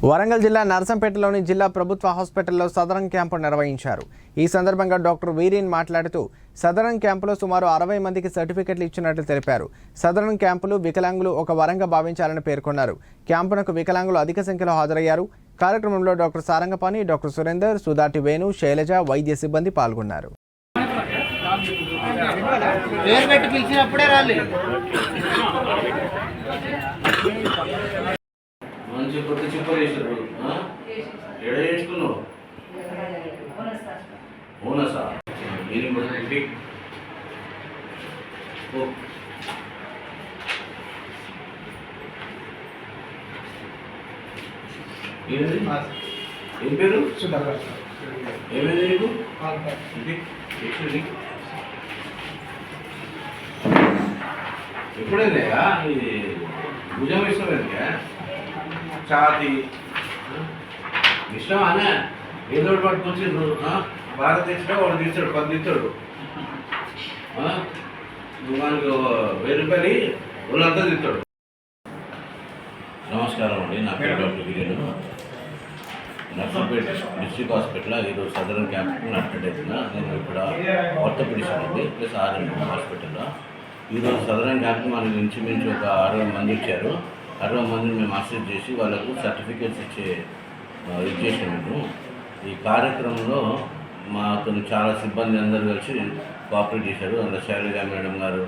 వరంగల్ జిల్లా నర్సంపేటలోని జిల్లా ప్రభుత్వ హాస్పిటల్లో సదరం క్యాంపు నిర్వహించారు. ఈ సందర్భంగా డాక్టర్ వీరిన్ మాట్లాడుతూ సదరం క్యాంపులో సుమారు 60 మందికి సర్టిఫికెట్లు ఇచ్చినట్లు తెలిపారు. సదరం క్యాంపులు వికలాంగులు ఒక వరంగా భావించాలని పేర్కొన్నారు. క్యాంపునకు వికలాంగులు అధిక సంఖ్యలో హాజరయ్యారు. కార్యక్రమంలో డాక్టర్ సారంగపాణి, డాక్టర్ సురేందర్, సుధాటి వేణు, శైలజ, వైద్య సిబ్బంది పాల్గొన్నారు. మంచి కొత్త చెప్పలు వేసారు ఎడ వేసుకున్నావు అవునా సార్ మీనింగ్ బట్టి ఏం పేరు ఏమైంది నీకు ఎప్పుడైనా ఇది భుజం ఇష్టమైందా ఛాతి ఇష్టం అనే ఏదో పట్టుకొచ్చిండ్రు భారత ఇష్టం వాడు తీస్తాడు 10 తీస్తాడు మనకు 1000 రూపాయలు వాళ్ళంతా తీస్తాడు. నమస్కారం అండి, నా పేరు డాక్టర్ గిరిను. నర్సంపేట డిస్ట్రిక్ట్ హాస్పిటల్ ఈరోజు సదరన్ క్యాంప్ అటెండ్ అవుతున్నా. నేను ఇక్కడ ఆర్థోపెడిషన్ అండి ప్లస్ ఆర్ఎం హాస్పిటల్లో. ఈరోజు సదరన్ క్యాంప్ మనకి ఇంచుమించు ఒక 60 మంది ఇచ్చారు. 60 మందిని మేము అసెస్ చేసి వాళ్ళకు సర్టిఫికేట్స్ ఇచ్చేసాము. ఈ కార్యక్రమంలో మాతో చాలా సిబ్బంది అందరూ కలిసి కోఆపరేట్ చేశారు. అందులో శైలజ మేడం గారు,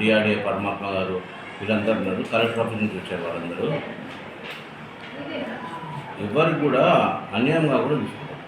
డిఆర్డిఏ పరమాత్మ గారు, వీళ్ళందరూ ఉన్నారు. కలెక్టర్ ఆఫీస్ నుంచి వచ్చారు. వాళ్ళందరూ ఎవరికి కూడా అన్యాయంగా కూడా తీసుకుంటారు.